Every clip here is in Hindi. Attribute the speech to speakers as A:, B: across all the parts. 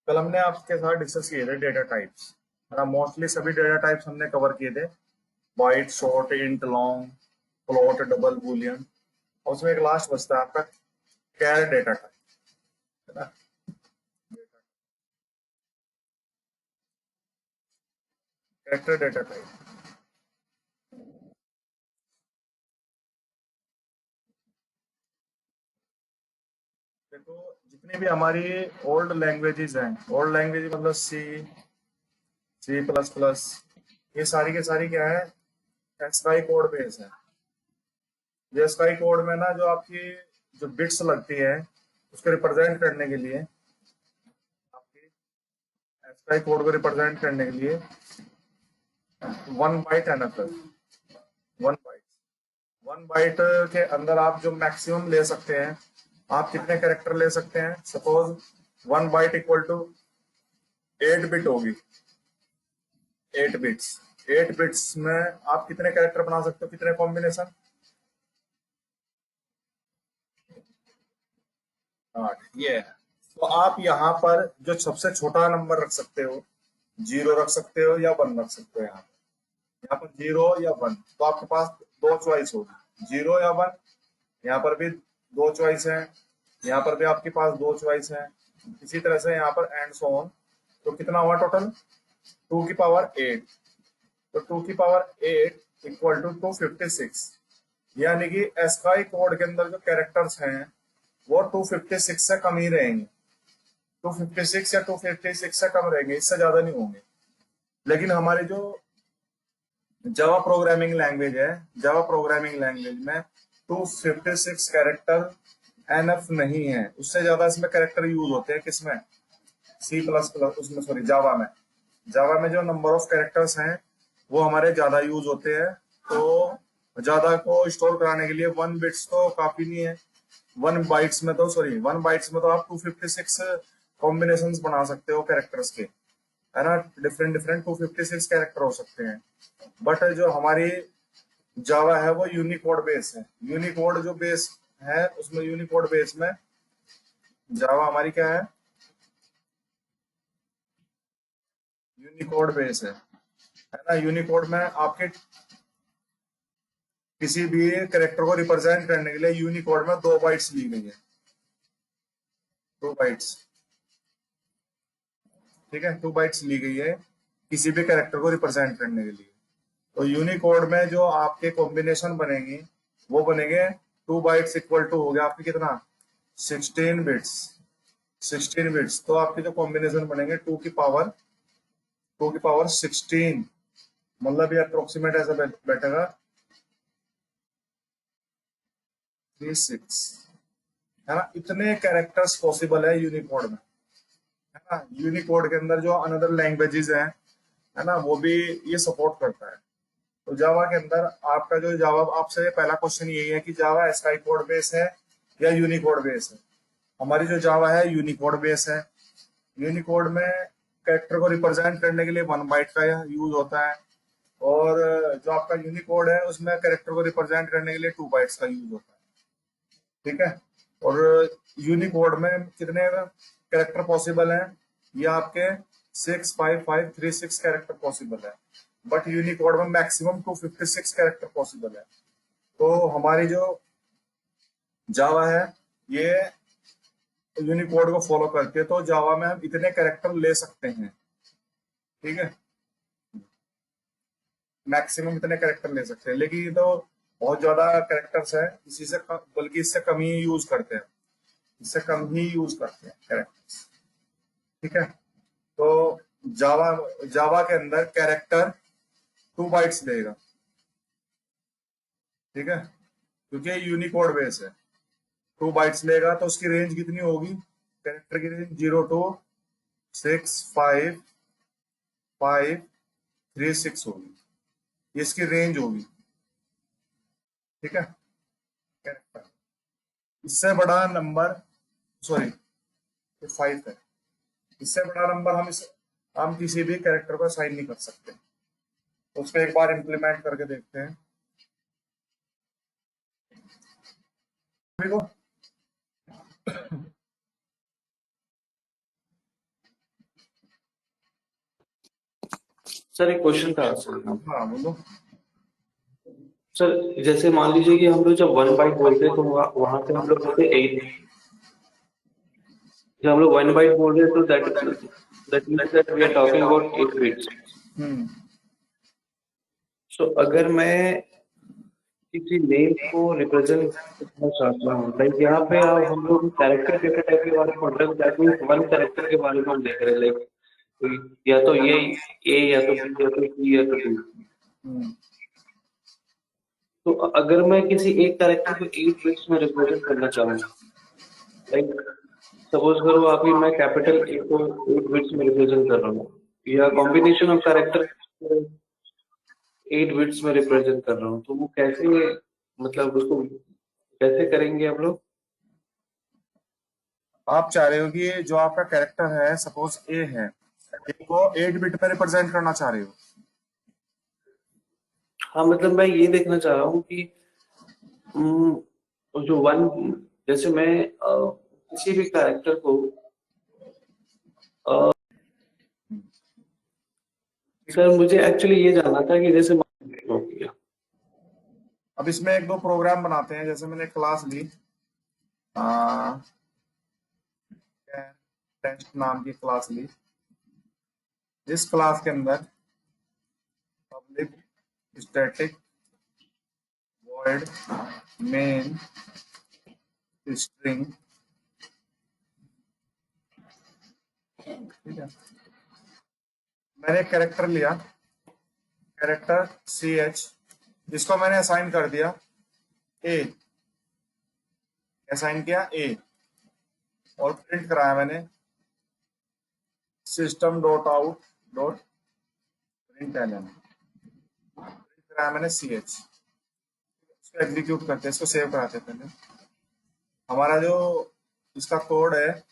A: कल हमने आपके साथ डिस्कस किए थे डेटा टाइप्स। मोस्टली सभी डेटा टाइप्स हमने कवर किए थे। Byte, short, int, long, float, double, boolean. और उसमें एक लास्ट बचता है आपका कैर डेटा टाइप, है ना। Character data type. देखो, जितनी भी हमारी ओल्ड लैंग्वेजेस हैं, ओल्ड लैंग्वेज मतलब सी, C++, ये सारी के सारी क्या है, स्काई कोड बेस है। ये स्काई कोड में ना जो आपकी जो बिट्स लगती है उसको रिप्रेजेंट करने के लिए, आपकी स्काई कोड को रिप्रेजेंट करने के लिए 1 बाइट एनफ है। 1 बाइट, 1 बाइट के अंदर आप जो मैक्सिमम ले सकते हैं, आप कितने कैरेक्टर ले सकते हैं। Suppose 1 byte equal to 8 bit होगी। 8 बिट्स, 8 बिट्स में आप कितने कैरेक्टर बना सकते हो, कितने कॉम्बिनेशन। 8, ये है। तो आप यहाँ पर जो सबसे छोटा नंबर रख सकते हो, 0 रख सकते हो या 1 रख सकते हो। यहाँ पर 0 या 1, तो आपके पास दो चॉइस होगी, 0 या 1। यहाँ पर भी दो चॉइस है, यहाँ पर भी आपके पास दो चॉइस है। इसी तरह से यहाँ पर एंड सो ऑन। तो कितना हुआ टोटल, 2 की पावर 8। तो 2 की पावर 8 इक्वल टू 256। यानी कि एस्काई कोड के अंदर जो कैरेक्टर्स हैं वो 256 से कम ही रहेंगे। 256 या 256 से कम रहेंगे, इससे ज्यादा नहीं होंगे। लेकिन हमारी जो जावा प्रोग्रामिंग लैंग्वेज है, जावा प्रोग्रामिंग लैंग्वेज में 256 कैरेक्टर एनफ नहीं है, उससे ज्यादा इसमें कैरेक्टर यूज होते हैं। किसमें, C++, उसमें सॉरी जावा में। जावा में जो नंबर ऑफ कैरेक्टर्स हैं वो हमारे ज्यादा यूज होते हैं। तो ज्यादा को स्टोर कराने के लिए 1 बिट्स तो काफी नहीं है। 1 बाइट्स में तो आप 256 कॉम्बिनेशन बना सकते हो कैरेक्टर्स के, है ना। डिफरेंट डिफरेंट 256 कैरेक्टर हो सकते हैं। बट जो हमारी जावा है वो यूनिकोड बेस है। यूनिकोड जो बेस है उसमें, यूनिकोड बेस में जावा हमारी क्या है, यूनिकोड बेस है ना। यूनिकोड में आपके किसी भी कैरेक्टर को रिप्रेजेंट करने के लिए यूनिकोड में 2 बाइट्स ली गई है। 2 बाइट्स, ठीक है, 2 बाइट्स ली गई है किसी भी कैरेक्टर को रिप्रेजेंट करने के लिए। तो यूनिकोड में जो आपके कॉम्बिनेशन बनेंगे वो बनेंगे 2 बाइट्स इक्वल टू हो गया आपके कितना, 16 बिट्स। 16 बिट्स, तो आपके जो कॉम्बिनेशन बनेंगे 2 की पावर 16, मतलब ये अप्रोक्सीमेट ऐसा बैठेगा 36, है ना। इतने कैरेक्टर्स पॉसिबल है यूनिकोड में, है ना। यूनिकोड के अंदर जो अनदर लैंग्वेजेस हैं, है ना, वो भी ये सपोर्ट करता है। तो जावा के अंदर आपका जो जावा, आपसे पहला क्वेश्चन यही है कि जावा स्काई कोड बेस है या यूनिकोड बेस है। हमारी जो जावा है यूनिकोड बेस है। यूनिकोड में कैरेक्टर को रिप्रेजेंट करने के लिए 1 बाइट का यूज होता है। और जो आपका यूनिकोड है उसमें कैरेक्टर को रिप्रेजेंट करने के लिए 2 बाइट्स का यूज होता है, ठीक है। और यूनिकोड में कितने कैरेक्टर पॉसिबल हैं, ये आपके 65536 कैरेक्टर पॉसिबल है। बट यूनिकोड में मैक्सिमम 256 कैरेक्टर पॉसिबल है। तो हमारी जो जावा है ये यूनिकोड को फॉलो करती है। तो जावा में हम इतने कैरेक्टर ले सकते हैं, ठीक है, मैक्सिमम इतने कैरेक्टर ले सकते हैं। लेकिन ये तो बहुत ज्यादा कैरेक्टर्स है, इसी से बल्कि इससे कम ही यूज करते हैं, इससे कम ही यूज करते हैं कैरेक्टर्स, ठीक है। तो जावा जावा के अंदर कैरेक्टर 2 बाइट्स देगा, ठीक है, क्योंकि यूनिकोड बेस है। 2 बाइट्स लेगा तो उसकी रेंज कितनी होगी, कैरेक्टर की रेंज 0 to 65536 होगी, ये इसकी रेंज होगी, ठीक है, कैरेक्टर। इससे बड़ा नंबर, सॉरी, ये 5 है। इससे बड़ा नंबर हम किसी भी कैरेक्टर को असाइन नहीं कर सकते। तो उसको एक बार इंप्लीमेंट करके देखते हैं। देखो,
B: सर एक क्वेश्चन था सर।
A: हाँ बोलो।
B: सर जैसे मान लीजिए कि हम लोग जब 1 बाइट बोलते हैं तो वहां पे हम लोग बोलते हैं 8। जब हम लोग 1 बाइट बोल रहे हैं तो that means that we are talking about 8 bits.
A: Hmm.
B: So अगर मैं किसी नेम को रिप्रेजेंट करना चाहता हूँ, लाइक यहाँ पे आप हम लोग कैरेक्टर डेटा टाइप के बारे में पढ़ रहे हैं, दैट मीन्स 1 कैरेक्टर के बारे में हम देख रहे हैं, लाइक या तो ये ए या तो बी या तो सी या तो डी।
A: हम्म।
B: तो अगर मैं किसी एक कैरेक्टर को 8 बिट्स में रिप्रेजेंट करना चाहूँ, लाइक सपोज करो अभी मैं कैपिटल ए को 8 बिट्स में रिप्रेजेंट कर रहा हूँ, या कॉम्बिनेशन ऑफ कैरेक्टर 8 बिट्स में रिप्रेजेंट कर रहा हूँ, तो वो कैसे, मतलब उसको कैसे करेंगे आप लोग?
A: आप चाह रहे हो कि जो आपका कैरेक्टर है, सपोज ए को 8 बिट में रिप्रेजेंट करना चाह रहे हो।
B: हाँ मतलब मैं ये देखना चाह रहा हूँ कि जो वन, जैसे मैं किसी भी कैरेक्टर को अ, सर मुझे एक्चुअली ये जानना था कि जैसे हो गया।
A: अब इसमें एक दो प्रोग्राम बनाते हैं, जैसे मैंने क्लास ली टेस्ट नाम की क्लास ली। इस क्लास के अंदर public static void main string, ठीक है। मैंने एक कैरेक्टर लिया, कैरेक्टर सी एच, जिसको मैंने असाइन कर दिया ए, असाइन किया ए, और प्रिंट कराया मैंने system dot out dot print L N, print कराया मैंने सी एच। इसको एग्जीक्यूट करते हैं, इसको सेव कराते हैं पहले। हमारा जो इसका कोड है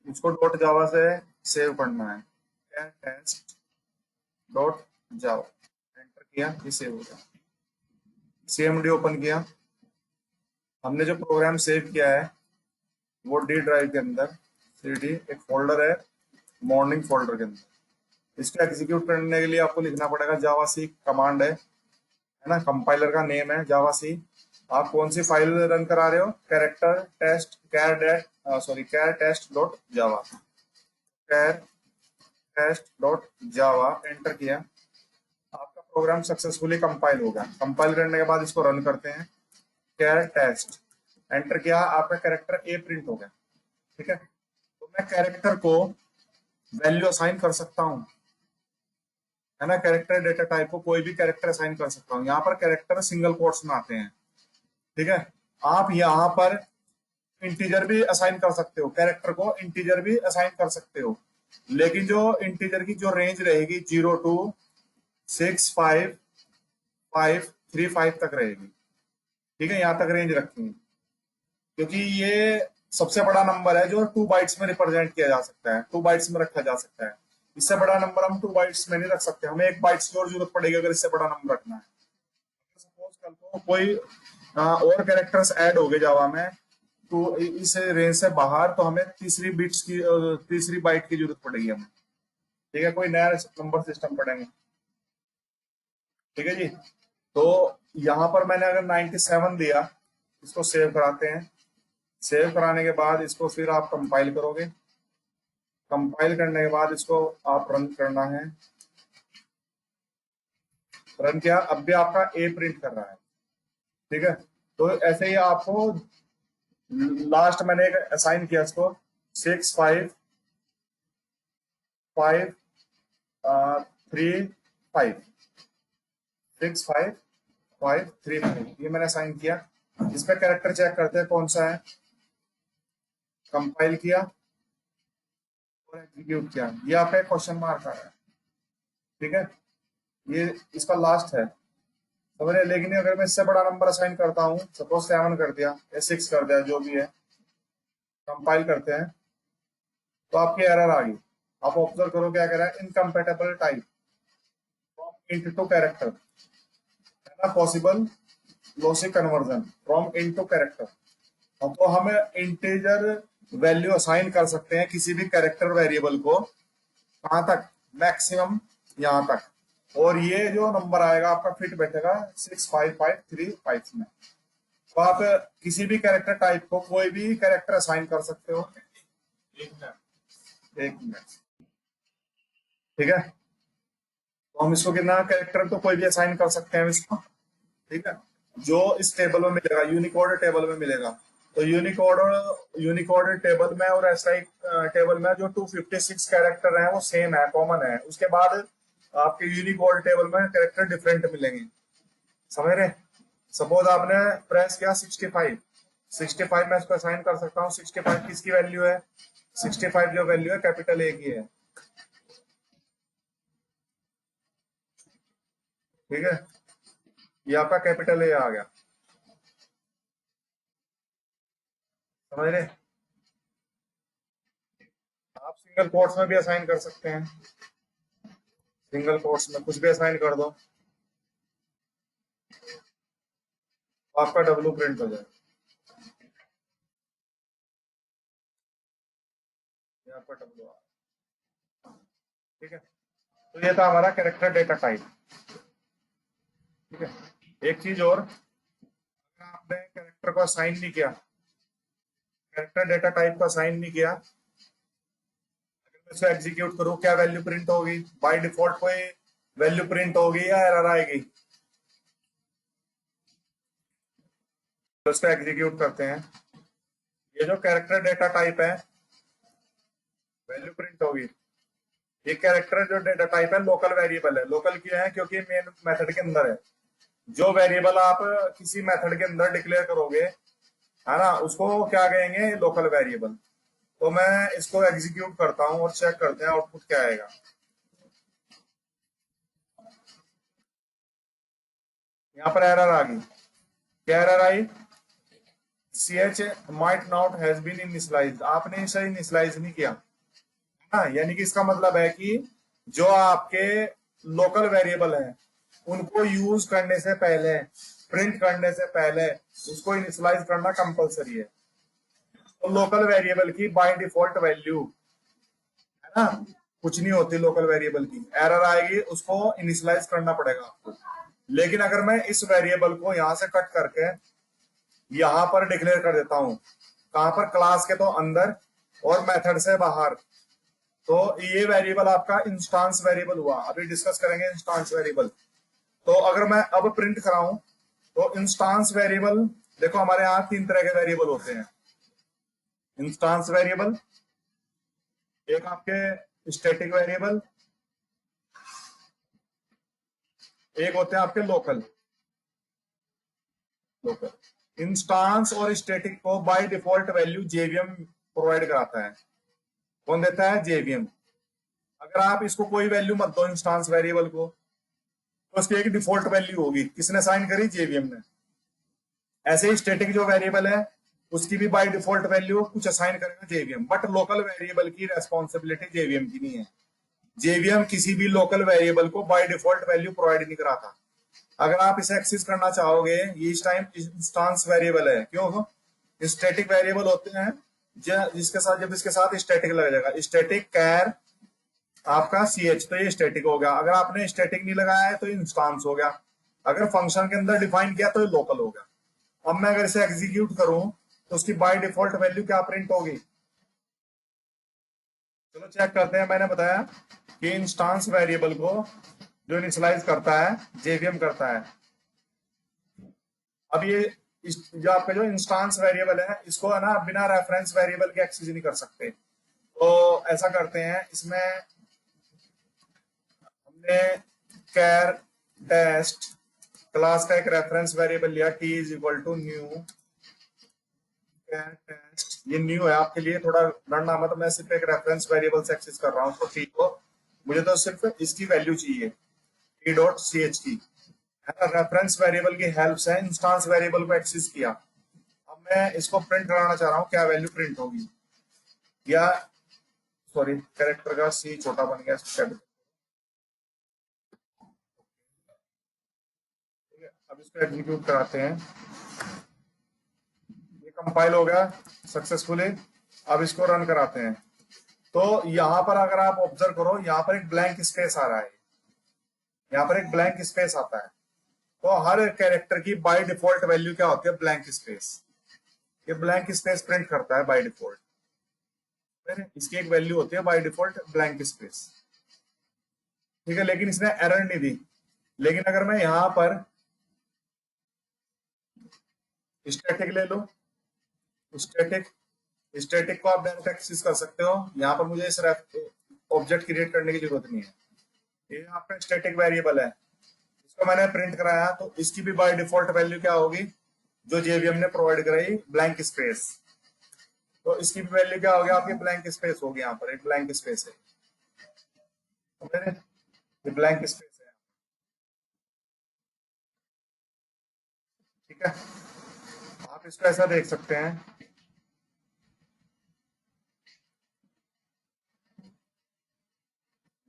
A: उसको डॉट जावा से सेव करना है, टेस्ट डॉट जावा, एंटर किया, ये सेव हो गया। सीएमडी ओपन किया, हमने जो प्रोग्राम सेव किया है वो डी ड्राइव के अंदर, सी डी एक फोल्डर है मॉर्निंग फोल्डर के अंदर। इसको एग्जीक्यूट करने के लिए आपको लिखना पड़ेगा जावा सी कमांड है ना, कंपाइलर का नेम है जावा सी। आप कौन सी फाइल रन करा रहे हो, कैरेक्टर टेस्ट कैर टेस्ट डॉट जावा, कैर टेस्ट डॉट जावा, एंटर किया। आपका प्रोग्राम सक्सेसफुली कंपाइल होगा। कंपाइल करने के बाद इसको रन करते हैं, कैर टेस्ट, एंटर किया, आपका कैरेक्टर ए प्रिंट हो गया, ठीक है। तो मैं कैरेक्टर को वैल्यू असाइन कर सकता हूँ, है ना, कैरेक्टर डेटा टाइप को कोई भी कैरेक्टर असाइन कर सकता हूँ। यहाँ पर कैरेक्टर सिंगल कोट्स में आते हैं, ठीक है। आप यहाँ पर इंटीजर भी असाइन कर सकते हो, कैरेक्टर को इंटीजर भी असाइन कर सकते हो, लेकिन जो इंटीजर की जो रेंज रहेगी 0 to 65535 तक रहेगी, ठीक है, यहाँ तक रेंज रखी है, क्योंकि ये सबसे बड़ा नंबर है जो 2 बाइट्स में रिप्रेजेंट किया जा सकता है, 2 बाइट्स में रखा जा सकता है। इससे बड़ा नंबर हम 2 बाइट्स में नहीं रख सकते, हमें 1 बाइट्स की और जरूरत पड़ेगी अगर इससे बड़ा नंबर रखना है। सपोज कल को कोई और कैरेक्टर्स ऐड हो गए जावा में तो इस रेंज से बाहर, तो हमें तीसरी बाइट की जरूरत पड़ेगी हमें, ठीक है, कोई नया नंबर सिस्टम पढ़ेंगे, ठीक है जी। तो यहाँ पर मैंने अगर 97 दिया, इसको सेव कराते हैं। सेव कराने के बाद इसको फिर आप कंपाइल करोगे, कंपाइल करने के बाद इसको आप रन करना है, रन किया, अब भी आपका ए प्रिंट कर रहा है, ठीक है। तो ऐसे ही आपको लास्ट मैंने एक असाइन किया इसको 65535 65535, ये मैंने असाइन किया। इस पे कैरेक्टर चेक करते हैं कौन सा है, कंपाइल किया और एग्जीक्यूट किया, ये आपका क्वेश्चन मार्क आ रहा है, ठीक है, ये इसका लास्ट है, समझ रहे। लेकिन अगर मैं इससे बड़ा नंबर असाइन करता हूँ, सपोज 7 कर दिया या 6 कर दिया, जो भी है, कंपाइल करते हैं तो आपकी एरर आ गई। आप ऑब्जर्व करो क्या कह रहा है, incompatible type from int to character, है ना, possible logic conversion from int to character. तो हम इंटीजर वैल्यू असाइन कर सकते हैं किसी भी कैरेक्टर वेरिएबल को, कहाँ तक, मैक्सिमम यहाँ तक, और ये जो नंबर आएगा आपका फिट बैठेगा 65535 में। तो आप किसी भी कैरेक्टर टाइप को कोई भी कैरेक्टर असाइन कर सकते हो। एक मिनट, ठीक है। तो हम इसको कितना कैरेक्टर तो कोई भी असाइन कर सकते हैं इसको, ठीक है। जो इस टेबल में मिलेगा, यूनिकोड टेबल में मिलेगा, तो यूनिकोड टेबल में और एसआई टेबल में जो 256 कैरेक्टर हैं वो सेम है, कॉमन है। उसके बाद आपके यूनिकोड टेबल में कैरेक्टर डिफरेंट मिलेंगे, समझ रहे। सपोज आपने प्रेस किया 65 मैं इसको असाइन कर सकता हूँ। 65 किसकी वैल्यू है, 65 जो वैल्यू है कैपिटल ए की है, ठीक है। ये आपका कैपिटल ए आ गया, समझ रहे। आप सिंगल कोट्स में भी असाइन कर सकते हैं, सिंगल कोट्स में कुछ भी असाइन कर दो, तो आपका डब्लू प्रिंट हो जाए। ये आपका डब्लू आ, ठीक है। तो ये था हमारा कैरेक्टर डेटा टाइप, ठीक है। एक चीज और, अगर आपने कैरेक्टर को असाइन नहीं किया, कैरेक्टर डेटा टाइप को असाइन नहीं किया, इसको एग्जीक्यूट करो, क्या वैल्यू प्रिंट होगी, बाय डिफॉल्ट कोई वैल्यू प्रिंट होगी या एरर आएगी। तो इसको एग्जीक्यूट करते हैं। ये जो कैरेक्टर डेटा टाइप है वैल्यू प्रिंट होगी। ये कैरेक्टर जो डेटा टाइप है लोकल वेरिएबल है। लोकल क्यों है, क्योंकि मेन मेथड के अंदर है। जो वेरिएबल आप किसी मेथड के अंदर डिक्लेयर करोगे, है ना, उसको क्या कहेंगे, लोकल वेरिएबल। तो मैं इसको एग्जीक्यूट करता हूं और चेक करते हैं आउटपुट क्या आएगा। यहाँ पर एरर आ गई, क्या error I, ch might not has been initialized, आपने इसे इनिशियलाइज नहीं किया, है ना। यानी कि इसका मतलब है कि जो आपके लोकल वेरिएबल हैं उनको यूज करने से पहले, प्रिंट करने से पहले उसको इनिशियलाइज करना कंपलसरी है। तो लोकल वेरिएबल की बाय डिफॉल्ट वैल्यू, है ना, कुछ नहीं होती लोकल वेरिएबल की, एरर आएगी, उसको इनिशियलाइज करना पड़ेगा आपको। लेकिन अगर मैं इस वेरिएबल को यहां से कट करके यहां पर डिक्लेयर कर देता हूं, कहां पर, क्लास के तो अंदर और मेथड से बाहर, तो ये वेरिएबल आपका इंस्टांस वेरिएबल हुआ। अभी डिस्कस करेंगे इंस्टांस वेरिएबल। तो अगर मैं अब प्रिंट कराऊं तो इंस्टांस वेरिएबल, देखो हमारे यहाँ तीन तरह के वेरिएबल होते हैं। इंस्टांस वेरिएबल, एक आपके स्टैटिक वेरिएबल, एक होते हैं आपके लोकल। लोकल इंस्टांस और स्टैटिक को by default value JVM provide कराता है। कौन देता है, जेवीएम। अगर आप इसको कोई वैल्यू मत दो इंस्टांस वेरिएबल को, तो उसकी एक डिफॉल्ट वैल्यू होगी, किसने साइन करी, जेवीएम ने। ऐसे ही स्टैटिक जो वेरिएबल है उसकी भी बाय डिफॉल्ट वैल्यू कुछ असाइन करेगा जेवीएम। बट लोकल वेरिएबल की रेस्पॉन्सिबिलिटी जेवीएम की नहीं है। जेवीएम किसी भी लोकल वेरिएबल को बाय डिफॉल्ट वैल्यू प्रोवाइड नहीं कराता। अगर आप इसे एक्सेस करना चाहोगे, ये इस टाइम इंस्टांस वेरिएबल है, क्यों, स्टैटिक वेरिएबल होते हैं जिसके साथ, जब इसके साथ स्टैटिक लग जाएगा, स्टैटिक कैर आपका ch, तो ये स्टैटिक हो गया। अगर आपने स्टैटिक नहीं लगाया है तो इंस्टांस हो गया। अगर फंक्शन के अंदर डिफाइन किया तो ये लोकल हो गया। अब मैं अगर इसे एग्जीक्यूट करूं तो उसकी बाय डिफॉल्ट वैल्यू क्या प्रिंट होगी, चलो चेक करते हैं। मैंने बताया कि इंस्टांस वेरिएबल को जो इनिशियलाइज करता है जेवीएम करता है। अब ये जो आपका जो इंस्टांस वेरिएबल है इसको, है ना, बिना रेफरेंस वेरिएबल के एक्सेस नहीं कर सकते। तो ऐसा करते हैं, इसमें हमने कैर टेस्ट क्लास का एक रेफरेंस वेरिएबल लिया, t is equal to new char test. ये न्यू है आपके लिए, थोड़ा डरना मत, मैं सिर्फ एक रेफरेंस वेरिएबल से एक्सेस कर रहा हूँ। तो ठीक हो, मुझे तो सिर्फ इसकी वैल्यू चाहिए, t डॉट ch की, है ना। रेफरेंस वेरिएबल की हेल्प से इंस्टांस वेरिएबल को एक्सेस किया। अब मैं इसको प्रिंट कराना चाह रहा हूँ, क्या वैल्यू प्रिंट होगी, या सॉरी कैरेक्टर का सी छोटा बन गया, कैपिटल। अब इसको एग्जीक्यूट कराते हैं, ये कंपाइल हो गया सक्सेसफुली। अब इसको रन कराते हैं। तो यहाँ पर अगर आप ऑब्जर्व करो, यहाँ पर एक ब्लैंक स्पेस आ रहा है, यहाँ पर एक ब्लैंक स्पेस आता है। तो हर कैरेक्टर की बाय डिफॉल्ट वैल्यू क्या होती है? Blank space. ये ब्लैंक स्पेस प्रिंट करता है बाय डिफॉल्ट, इसकी एक वैल्यू होती है बाय डिफॉल्ट ब्लैंक स्पेस, ठीक है। लेकिन इसने एरर नहीं दी। लेकिन अगर मैं यहां पर स्टैटिक ले लो, स्टैटिक स्टैटिक को आप डायरेक्ट एक्सेस कर सकते हो। यहाँ पर मुझे इस ऑब्जेक्ट क्रिएट करने की जरूरत नहीं है, ये आपका स्टैटिक वेरिएबल है, इसको मैंने प्रिंट कराया। तो इसकी भी बाय डिफॉल्ट वैल्यू क्या होगी? जो जेवीएम ने प्रोवाइड कराई, ब्लैंक स्पेस। तो इसकी भी वैल्यू क्या होगी आपकी? ब्लैंक स्पेस होगी। यहाँ पर एक ब्लैंक स्पेस है, ये ब्लैंक स्पेस है, ठीक है। आप इसको ऐसा देख सकते हैं,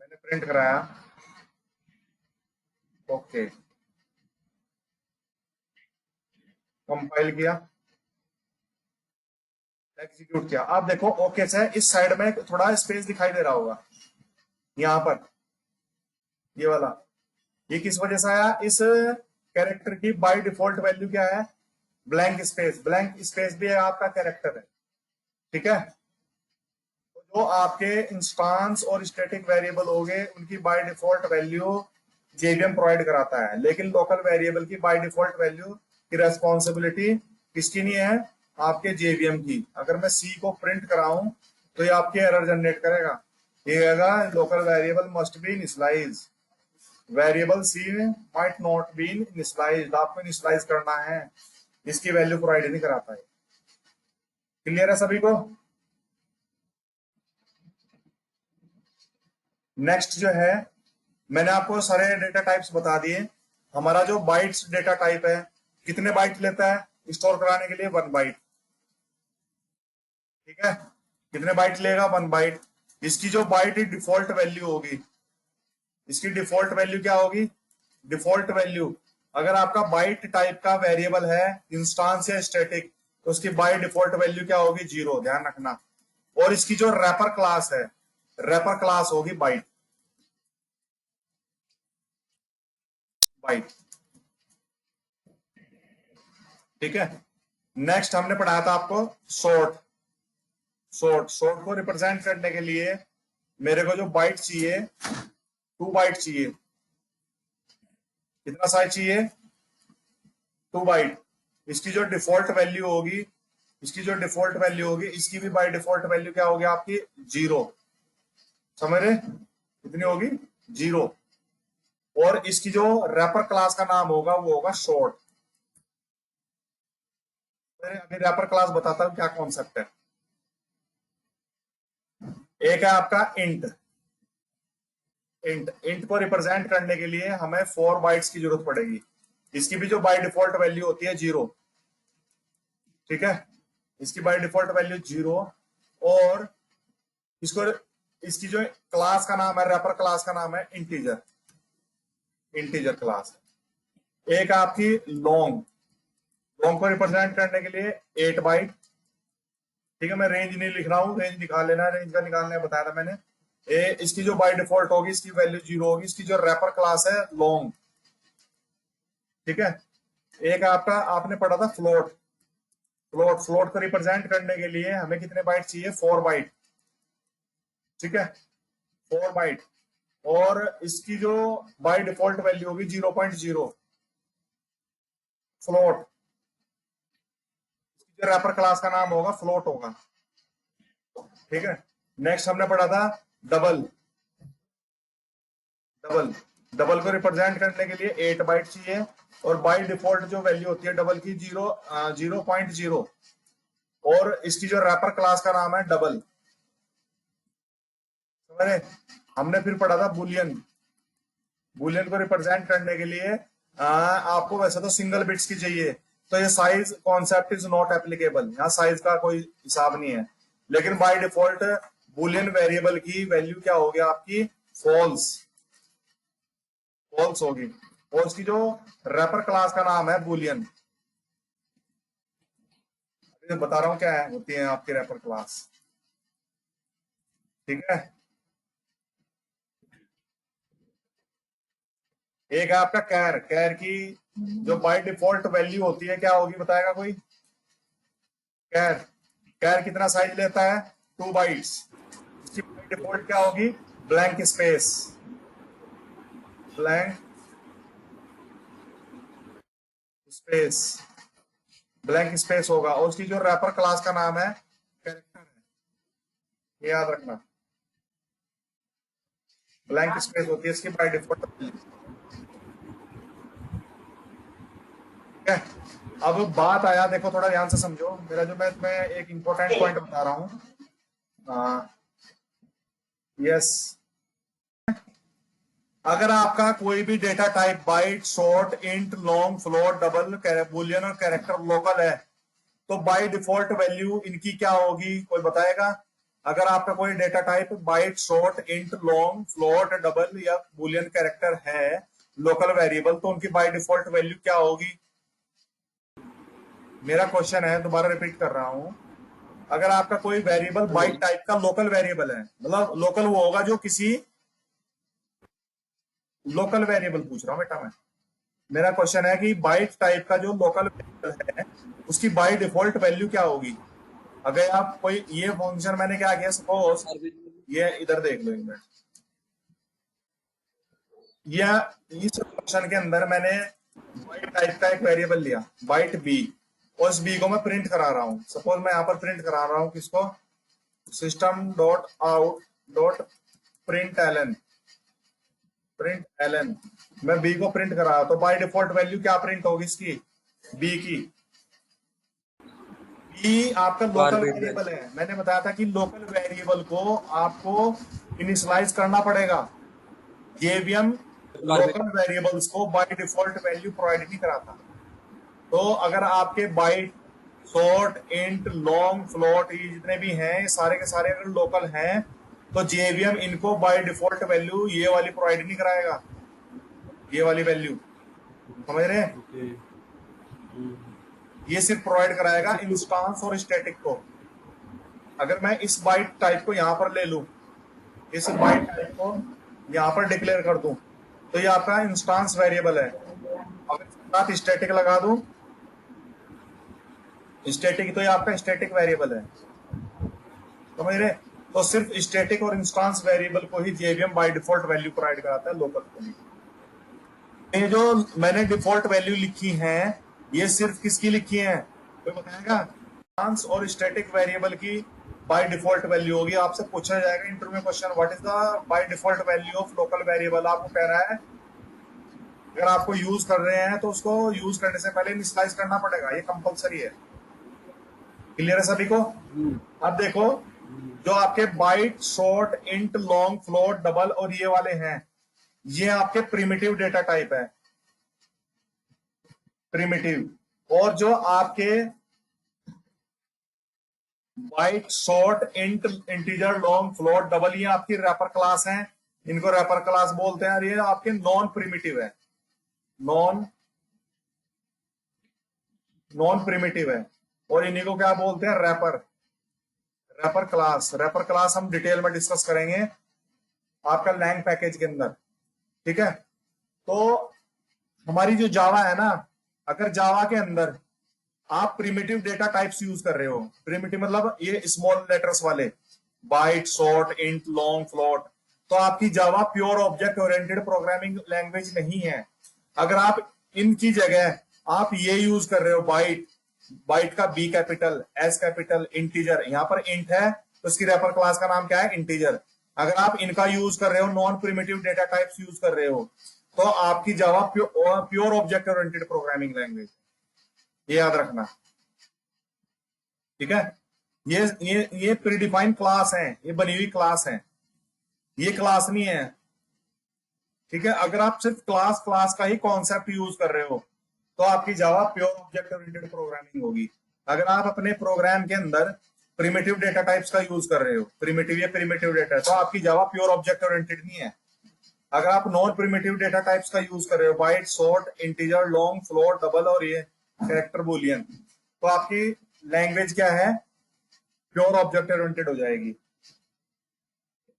A: मैंने प्रिंट कराया, ओके, कंपाइल किया, एग्जीक्यूट किया। आप देखो ओके से इस साइड में थोड़ा स्पेस दिखाई दे रहा होगा, यहाँ पर ये वाला, ये किस वजह से आया? इस कैरेक्टर की बाय डिफॉल्ट वैल्यू क्या है? Blank space. ब्लैंक स्पेस भी है आपका कैरेक्टर है, ठीक है। तो जो आपके इंस्टांस और स्टैटिक वेरिएबल हो गए, उनकी bye default value JVM provide कराता है, लेकिन लोकल वेरिएबल की बाय डिफॉल्ट वैल्यू की रेस्पॉन्सिबिलिटी किसकी नहीं है? आपके जेवीएम की। अगर मैं सी को प्रिंट कराऊं तो ये आपके एरर जनरेट करेगा, ये कहेगा local variable must be initialise, variable C might not be initialised, आपको इनिशियलाइज करना है, इसकी वैल्यू प्रोवाइड नहीं कराता है। क्लियर है सभी को? नेक्स्ट जो है, मैंने आपको सारे डेटा टाइप्स बता दिए। हमारा जो बाइट्स डेटा टाइप है, कितने बाइट लेता है स्टोर कराने के लिए? 1 बाइट, ठीक है। कितने बाइट लेगा? 1 बाइट। इसकी जो बाइट डिफॉल्ट वैल्यू होगी, इसकी डिफॉल्ट वैल्यू क्या होगी? डिफॉल्ट वैल्यू, अगर आपका बाइट टाइप का वेरिएबल है इंस्टांस या स्टैटिक, तो उसकी बाय डिफॉल्ट वैल्यू क्या होगी? 0, ध्यान रखना। और इसकी जो रैपर क्लास है, रैपर क्लास होगी बाइट, बाइट, ठीक है। नेक्स्ट हमने पढ़ाया था आपको सॉर्ट। सॉर्ट को रिप्रेजेंट करने के लिए मेरे को जो बाइट चाहिए, 2 बाइट चाहिए। कितना साइज चाहिए? 2 बाइट। इसकी जो डिफॉल्ट वैल्यू होगी, इसकी जो डिफॉल्ट वैल्यू होगी, इसकी भी बाय डिफॉल्ट वैल्यू क्या होगी आपकी? 0, समझ रहे? कितनी होगी? 0। और इसकी जो रैपर क्लास का नाम होगा वो होगा शॉर्ट। अभी रैपर क्लास बताता हूं क्या कॉन्सेप्ट है। एक है आपका इंट। इंट को रिप्रेजेंट करने के लिए हमें 4 बाइट्स की जरूरत पड़ेगी। इसकी भी जो बाय डिफॉल्ट वैल्यू होती है 0, ठीक है। इसकी बाय डिफॉल्ट वैल्यू 0। और इसको, इसकी जो क्लास का नाम है, रैपर क्लास का नाम है इंटीजर, इंटीजर क्लास है। एक आपकी लॉन्ग, लॉन्ग को रिप्रेजेंट करने के लिए 8 बाइट, ठीक है। मैं रेंज नहीं लिख रहा हूं, रेंज निकाल लेना, रेंज का निकालने बताया था मैंने। इसकी जो बाय डिफॉल्ट होगी, इसकी वैल्यू 0 होगी। इसकी जो रैपर क्लास है लॉन्ग, ठीक है। एक आपका आपने पढ़ा था फ्लोट। फ्लोट को रिप्रेजेंट करने के लिए हमें कितने बाइट चाहिए? 4 बाइट, ठीक है, 4 बाइट। और इसकी जो बाय डिफॉल्ट वैल्यू होगी 0.0 फ्लोट। इसकी जो रैपर क्लास का नाम होगा फ्लोट होगा, ठीक है। नेक्स्ट हमने पढ़ा था डबल। डबल, डबल को रिप्रेजेंट करने के लिए 8 बाइट चाहिए। और बाय डिफॉल्ट जो वैल्यू होती है डबल की 0.0। और इसकी जो रैपर क्लास का नाम है डबल, समझे? हमने फिर पढ़ा था बुलियन। बुलियन को रिप्रेजेंट करने के लिए आपको वैसे तो सिंगल बिट्स की चाहिए, तो ये size concept is not applicable, यहाँ साइज का कोई हिसाब नहीं है। लेकिन बाय डिफॉल्ट बुलियन वेरिएबल की वैल्यू क्या होगी आपकी? फॉल्स, फॉल्स होगी। और उसकी जो रैपर क्लास का नाम है बुलियन, बता रहा हूं क्या है होती है आपकी रैपर क्लास। ठीक है। एक है आपका कैर, कैर की जो बाय डिफॉल्ट वैल्यू होती है क्या होगी, बताएगा कोई? कैर, कैर कितना साइज लेता है? 2 बाइट्स। इसकी बाय डिफॉल्ट क्या होगी? Blank space, blank space, blank space होगा। और उसकी जो रैपर क्लास का नाम है कैरेक्टर है, ये याद रखना। ब्लैंक स्पेस होती है इसकी बाय डिफॉल्ट वैल्यू। ठीक है। अब बात आया, देखो थोड़ा ध्यान से समझो मेरा, जो मैं तुम्हें एक इंपॉर्टेंट पॉइंट बता रहा हूँ। यस, अगर आपका कोई भी data type byte, short, int, long, float, double, boolean और कैरेक्टर लोकल है, तो बाय डिफॉल्ट वैल्यू इनकी क्या होगी, कोई बताएगा? अगर आपका कोई data type byte, short, int, long, float, double या बुलियन कैरेक्टर है, लोकल वेरिएबल, तो उनकी बाय डिफॉल्ट वैल्यू क्या होगी? मेरा क्वेश्चन है, दोबारा रिपीट कर रहा हूं, अगर आपका कोई वेरिएबल बाइट टाइप का लोकल वेरिएबल है, मतलब लोकल वो होगा जो किसी, लोकल वेरिएबल पूछ रहा हूं बेटा मैं, मेरा क्वेश्चन है कि बाइट टाइप का जो लोकल वेरिएबल है उसकी बाय डिफॉल्ट वैल्यू क्या होगी? अगर आप कोई, ये फंक्शन मैंने क्या किया, सपोज ये इधर देख लो एक मिनट, या इस फंक्शन के अंदर मैंने बाइट टाइप का एक वेरिएबल लिया, बाइट बी, और इस बी को मैं प्रिंट करा रहा हूं। सपोज मैं यहां पर प्रिंट करा रहा हूं किसको? System dot out dot print L N, print L N, मैं बी को प्रिंट करा, तो बाय डिफॉल्ट वैल्यू क्या प्रिंट होगी इसकी, बी की? बी आपका लोकल वेरिएबल है, मैंने बताया था कि लोकल वेरिएबल को आपको इनिशियलाइज करना पड़ेगा। जेवीएम लोकल वेरिएबल्स को बाय डिफॉल्ट वैल्यू प्रोवाइड नहीं कराता। तो अगर आपके byte, short, int, long, float, ये जितने भी हैं, ये सारे के सारे अगर लोकल हैं, तो जेवीएम इनको बाय डिफॉल्ट वैल्यू ये वाली प्रोवाइड नहीं कराएगा, ये वाली वैल्यू, समझ रहे हैं? ये सिर्फ प्रोवाइड कराएगा इंस्टांस और स्टैटिक को। अगर मैं इस बाइट टाइप को यहां पर ले लूं, इस बाइट टाइप को यहां पर डिक्लेयर कर दूं, तो ये आपका इंस्टांस वेरिएबल है। अगर इसके साथ स्टैटिक लगा दूं, स्टैटिक, तो ये आपका स्टैटिक वेरिएबल है, समझ रहे? तो सिर्फ स्टैटिक और इंस्टांस वेरिएबल को ही JVM by default value provide कराता है, लोकल को नहीं। ये जो मैंने डिफॉल्ट वैल्यू लिखी है, ये सिर्फ किसकी लिखी है, कोई बताएगा? इंस्टांस और स्टैटिक वेरिएबल की बाय डिफॉल्ट वैल्यू होगी। आपसे पूछा जाएगा इंटरव्यू में question, what is the by default value of local variable? आपको कह रहा है अगर आपको यूज कर रहे हैं तो उसको यूज करने से पहले इनिशियलाइज करना पड़ेगा, ये कंपलसरी है। क्लियर है सभी को? अब देखो, जो आपके byte, short, int, long, float, double और ये वाले हैं, ये आपके प्रिमिटिव डेटा टाइप है, प्रिमिटिव। और जो आपके byte, short, int, integer, long, float, double, ये आपकी रैपर क्लास हैं, इनको रैपर क्लास बोलते हैं। और ये आपके नॉन प्रिमिटिव है, नॉन नॉन प्रिमिटिव है, और इन्हीं को क्या बोलते हैं, wrapper, wrapper class. Wrapper class हम डिटेल में डिस्कस करेंगे आपका लैंग पैकेज के अंदर, ठीक है? तो हमारी जो जावा है ना, अगर जावा के अंदर आप प्रिमिटिव डेटा टाइप्स यूज कर रहे हो, प्रिमिटिव मतलब ये स्मॉल लेटर्स वाले, byte, short, int, long, float, तो आपकी Java pure object oriented programming language नहीं है। अगर आप इनकी जगह आप ये यूज कर रहे हो, बाइट, बाइट का B capital, S capital, integer, यहां पर इंट है तो इसकी रेफर क्लास का नाम क्या है, इंटीजर। अगर आप इनका यूज कर रहे हो, non primitive data types use कर रहे हो, तो आपकी Java pure object oriented programming language, ये याद रखना, ठीक है? ये प्रीडिफाइंड क्लास है, ये बनी हुई क्लास है, ये क्लास नहीं है, ठीक है? अगर आप सिर्फ क्लास क्लास का ही कॉन्सेप्ट यूज कर रहे हो तो आपकी Java pure object oriented programming होगी। अगर आप अपने प्रोग्राम के अंदर प्रिमिटिव डेटा टाइप्स का यूज कर रहे हो, प्रिमिटिव, ये प्रिमिटिव डेटा, तो आपकी जावा प्योर ऑब्जेक्ट ओरिएंटेड नहीं है। अगर आप नॉन प्रिमिटिव डेटा टाइप्स का यूज कर रहे हो, byte, short, integer, long, float, double और ये कैरेक्टर बुलियन, तो आपकी लैंग्वेज क्या है, प्योर ऑब्जेक्ट ओरिएंटेड हो जाएगी।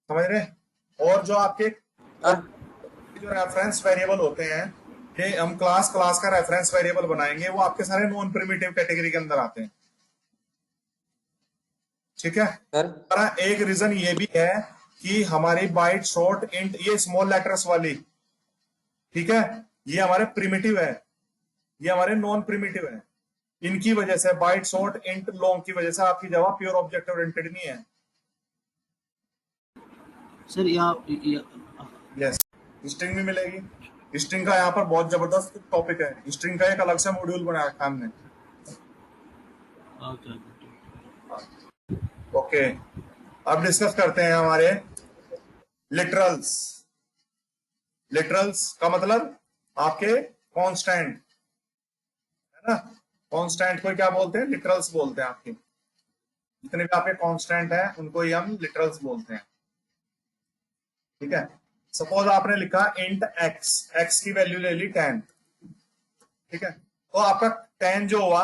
A: समझ रहे हैं? और जो आपके जो रेफरेंस वेरिएबल होते हैं, ये हम क्लास क्लास का रेफरेंस वेरिएबल बनाएंगे, वो आपके सारे नॉन प्रिमिटिव कैटेगरी के अंदर आते हैं। ठीक है
C: सर
A: हमारा एक रीजन ये भी है कि हमारी बाइट शॉर्ट इंट ये स्मॉल लेटर्स वाली, ठीक है, ये हमारे प्रिमिटिव है, ये हमारे नॉन प्रिमिटिव है। इनकी वजह से बाइट शॉर्ट इंट लॉन्ग की वजह से आपकी जवाब प्योर ऑब्जेक्ट ओरिएंटेड नहीं है।
D: सर
A: यस, स्ट्रिंग भी मिलेगी। स्ट्रिंग का यहाँ पर बहुत जबरदस्त टॉपिक है, स्ट्रिंग का एक अलग से मॉड्यूल बनाया रखा है हमने। ओके, अब डिस्कस करते हैं हमारे लिटरल्स। लिटरल्स का मतलब आपके कांस्टेंट है ना, कांस्टेंट को क्या बोलते हैं? लिटरल्स बोलते हैं। आपके जितने भी आपके कांस्टेंट हैं उनको ही हम लिटरल्स बोलते हैं। ठीक है, सपोज आपने लिखा इंट एक्स, एक्स की वैल्यू ले ली 10, ठीक है, तो आपका 10 जो हुआ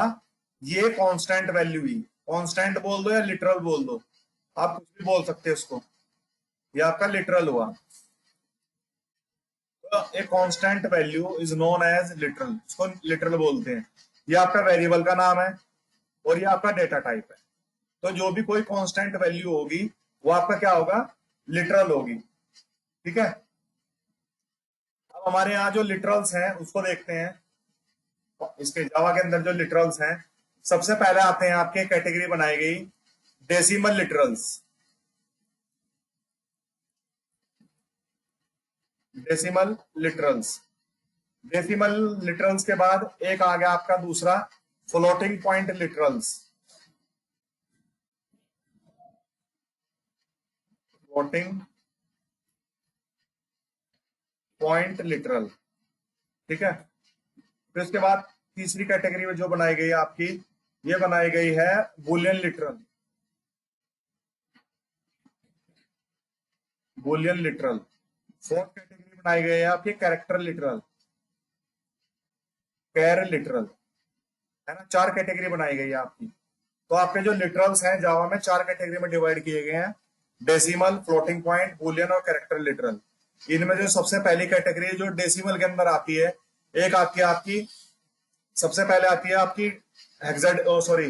A: ये कांस्टेंट वैल्यू ही, कांस्टेंट बोल दो या लिटरल बोल दो, आप कुछ भी बोल सकते हैं उसको, ये आपका लिटरल हुआ। तो एक constant value is known as literal, इसको लिटरल बोलते हैं। ये आपका वेरिएबल का नाम है और ये आपका डेटा टाइप है। तो जो भी कोई कांस्टेंट वैल्यू होगी वो आपका क्या होगा? लिटरल होगी। ठीक है, अब हमारे यहाँ जो लिटरल्स हैं उसको देखते हैं। इसके जावा के अंदर जो लिटरल्स हैं, सबसे पहले आते हैं आपके कैटेगरी बनाई गई decimal literals. Decimal literals, decimal literals के बाद एक आ गया आपका दूसरा floating point literals. Floating point literal, ठीक है। फिर उसके बाद तीसरी कैटेगरी में जो बनाई गई है आपकी, ये बनाई गई है Boolean literal. Boolean literal. Fourth category बनाई गई है आपकी कैरेक्टर लिटरल। कैर लिटरल, है ना। 4 कैटेगरी बनाई गई है आपकी। तो आपके जो लिटरल्स हैं जावा में 4 कैटेगरी में डिवाइड किए गए हैं, डेसिमल, फ्लोटिंग पॉइंट, बुलियन और कैरेक्टर लिटरल। इनमें जो सबसे पहली कैटेगरी जो डेसिमल के अंदर आती है, एक आती है आपकी, सबसे पहले आती है आपकी हेक्साड, सॉरी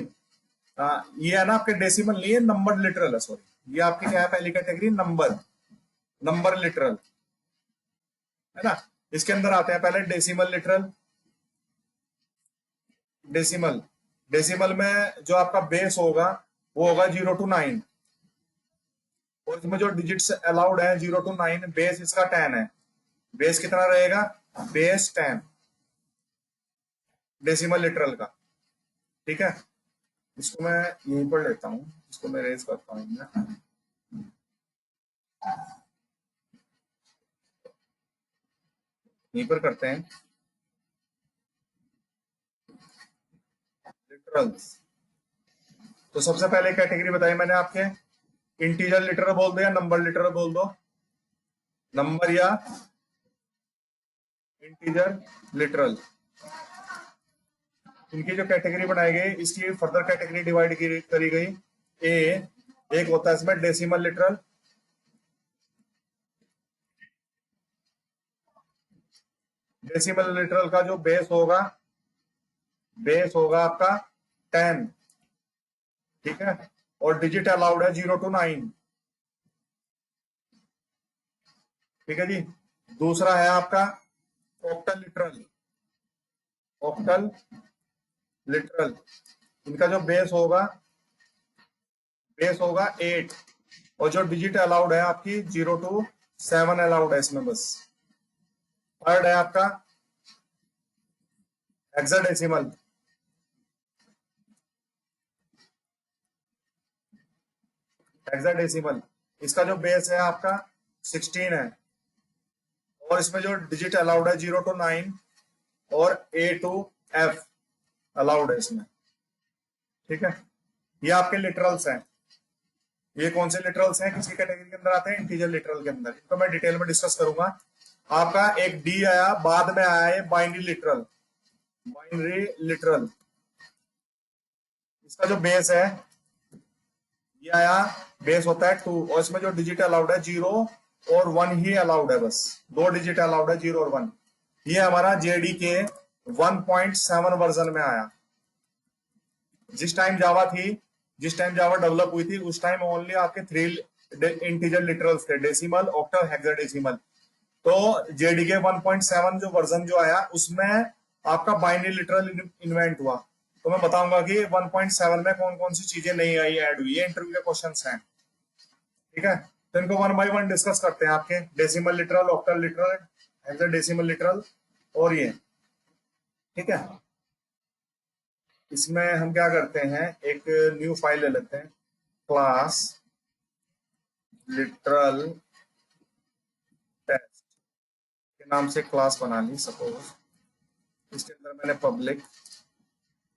A: ये है ना आपके डेसिमल नहीं है, नंबर लिटरल है, सॉरी। ये आपकी क्या है पहली कैटेगरी? नंबर, नंबर लिटरल, है ना। इसके अंदर आते हैं पहले डेसिमल लिटरल। डेसिमल, डेसिमल में जो आपका बेस होगा वो होगा 0 to 9, और इसमें जो डिजिट्स अलाउड है 0 to 9, बेस इसका 10 है। बेस कितना रहेगा? बेस 10 डेसिमल लिटरल का। ठीक है, इसको मैं यहीं पर लेता हूं, इसको मैं रेज करता हूं, यहीं पर करते हैं लिटरल्स। तो सबसे पहले कैटेगरी बताई मैंने आपके, इंटीजर लिटरल बोल दो या नंबर लिटरल बोल दो, नंबर या इंटीजर लिटरल। इनकी जो कैटेगरी बनाई गई, इसकी फर्दर कैटेगरी डिवाइड करी गई। एक होता है इसमें डेसिमल लिटरल, डेसिमल लिटरल का जो बेस होगा, बेस होगा आपका 10, ठीक है, और डिजिट अलाउड है 0 to 9, ठीक है जी। दूसरा है आपका ऑक्टल लिटरल, ऑक्टल लिटरल। इनका जो बेस होगा, बेस होगा 8, और जो डिजिट अलाउड है आपकी 0 to 7 अलाउड है इसमें बस। थर्ड है आपका हेक्साडेसिमल, हेक्साडेसिमल। इसका जो बेस है आपका 16 है, और इसमें जो डिजिट अलाउड है 0 to 9 और A to F अलाउड है इसमें। ठीक है, ये आपके लिटरल्स हैं। ये कौन से लिटरल्स हैं, किसी कैटेगरी के अंदर आते हैं? इंटीजर लिटरल के अंदर। इनको मैं डिटेल में डिस्कस करूंगा। आपका एक डी आया, बाद में आया है बाइनरी लिटरल। बाइनरी लिटरल, इसका जो बेस है ये आया, बेस होता है 2 और इसमें जो डिजिट अलाउड है 0 और 1 ही अलाउड है, बस 2 डिजिट अलाउड है, 0 और 1। ये हमारा JDK 1.7 वर्जन में आया। जिस टाइम जावा थी, जिस टाइम जावा डेवलप हुई थी, उस टाइम ओनली आपके 3 इंटीजर लिटरल्स थे, डेसिमल, ऑक्टल, हेक्साडेसिमल। तो JDK 1.7 जो वर्जन जो आया उसमें आपका बाइनरी लिटरल इन्वेंट हुआ। तो मैं बताऊंगा कि 1.7 में कौन कौन सी चीजें नहीं आई, ऐड हुई। ये इंटरव्यू के क्वेश्चंस हैं, ठीक है। तो इनको 1 बाय 1 डिस्कस करते हैं। आपके decimal literal, octal literal, hexadecimal literal और ये, ठीक है। इसमें हम क्या करते हैं, एक न्यू फाइल ले लेते हैं, क्लास लिटरल टेस्ट के नाम से क्लास बना ली सपोज। इसके अंदर मैंने public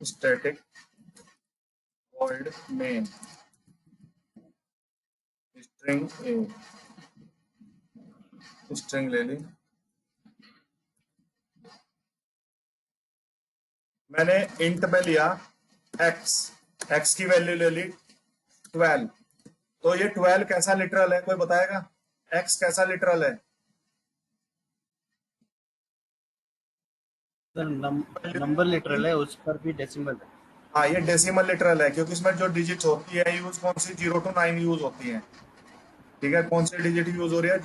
A: static void main string string ले ली। मैंने इंट में लिया एक्स की वैल्यू ले ली 12। तो ये 12 कैसा लिटरल है, कोई बताएगा? एक्स कैसा लिटरल है?
C: सर नंबर लिटरल है, उस पर भी डेसिमल है।
A: हाँ, ये डेसिमल लिटरल है क्योंकि इसमें जो डिजिट होती है यूज कौन सी, 0 to 9 यूज होती है, ठीक है। कौन सी डिजिट यूज हो रही है?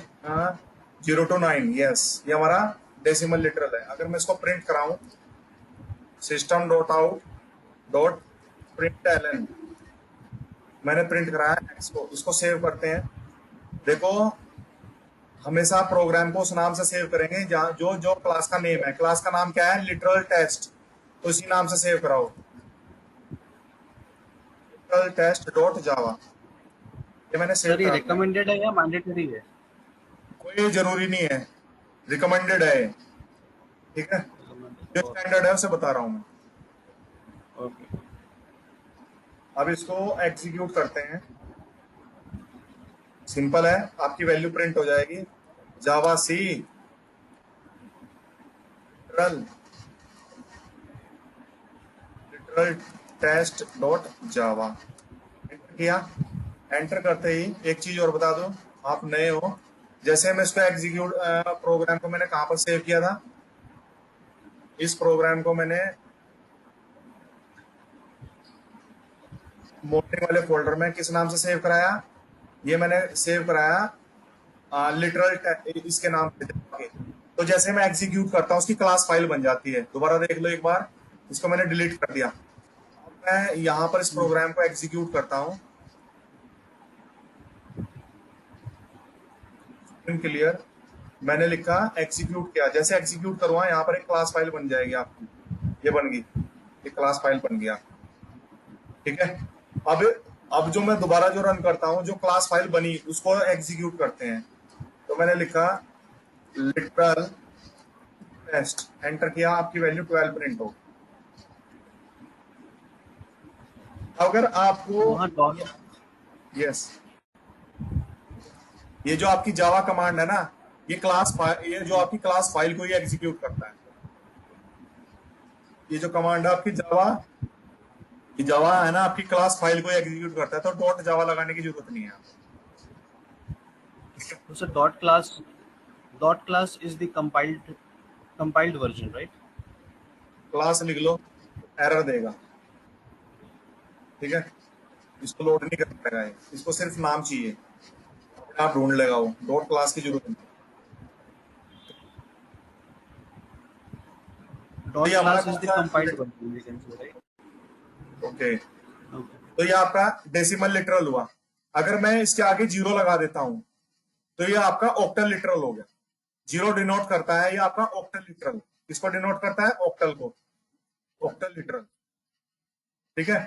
A: 0 to 9, यस, ये हमारा डेसिमल लिटरल है। अगर मैं इसको प्रिंट कराऊं, system dot out dot print एलन, मैंने प्रिंट कराया एक्स को, इसको सेव करते हैं। देखो, हमेशा प्रोग्राम को उस नाम से सेव करेंगे जहाँ जो जो क्लास का नेम है। क्लास का नाम क्या है? लिटरल टेस्ट, तो इसी नाम से सेव कराओ, लिटरल टेस्ट डॉट जावा। ये मैंने सेव
C: सर ये
A: करा दिया।
C: रिकमेंडेड है या मैंडेटरी है?
A: कोई जरूरी नहीं है, रिकमेंडेड है, ठीक है। जो स्टैंडर्ड है उसे बता रहा हूं मैं।
C: ओके।
A: अब इसको एग्जीक्यूट करते हैं। सिंपल है, आपकी वैल्यू प्रिंट हो जाएगी, javac literal literal test dot Java. Enter किया। एंटर करते ही एक चीज और बता दो, आप नए हो, जैसे मैं इसको एग्जीक्यूट, प्रोग्राम को मैंने कहां पर सेव किया था? इस प्रोग्राम को मैंने मॉर्निंग वाले फोल्डर में किस नाम से सेव कराया? ये मैंने सेव कराया लिटरल इसके नाम पे जाके। तो जैसे मैं एग्जीक्यूट करता हूँ उसकी क्लास फाइल बन जाती है। दोबारा देख लो एक बार, इसको मैंने डिलीट कर दिया। अब मैं यहाँ पर इस प्रोग्राम को एग्जीक्यूट करता हूँ, क्लियर, मैंने लिखा एग्जीक्यूट किया, जैसे एग्जीक्यूट करूँगा यहाँ पर एक क्लास फाइल बन जाएगी आपकी, ये बन गई, ये क्लास फाइल बन गया, ठीक है। अब जो मैं दोबारा जो रन करता हूँ, जो क्लास फाइल बनी उसको एग्जीक्यूट करते हैं। तो मैंने लिखा लिटरल टेस्ट, एंटर किया, आपकी वैल्यू 12 प्रिंट हो। अगर आपको
C: वहाँ डॉट
A: यस, ये जो आपकी जावा कमांड है ना, ये ये जो आपकी क्लास फाइल को ये एग्जीक्यूट करता है। ये जो कमांड है आपकी जावा, ये जावा है ना, आपकी क्लास फाइल को एग्जीक्यूट करता है। तो डॉट जावा लगाने की जरूरत नहीं है।
C: तो sir dot class is the compiled version, right?
A: Class लिख लो, एरर देगा, ठीक है। इसको लोड नहीं करना पड़ेगा, इसको सिर्फ नाम चाहिए, अपने आप ढूंढ लेगा वो, डॉट क्लास की जरूरत नहीं। तो
C: डॉट
A: ये हमारा
C: क्लास इज
A: कौन
C: द
A: सा,
C: compiled version, we can say, right?
A: Okay.
C: Okay.
A: तो ये आपका डेसिमल लिटरल हुआ। अगर मैं इसके आगे 0 लगा देता हूं तो ये आपका ऑक्टल लिटरल हो गया। 0 डिनोट करता है ये आपका ऑक्टल लिटरल, किसको डिनोट करता है? ऑक्टल को, ऑक्टल लिटरल, ठीक है।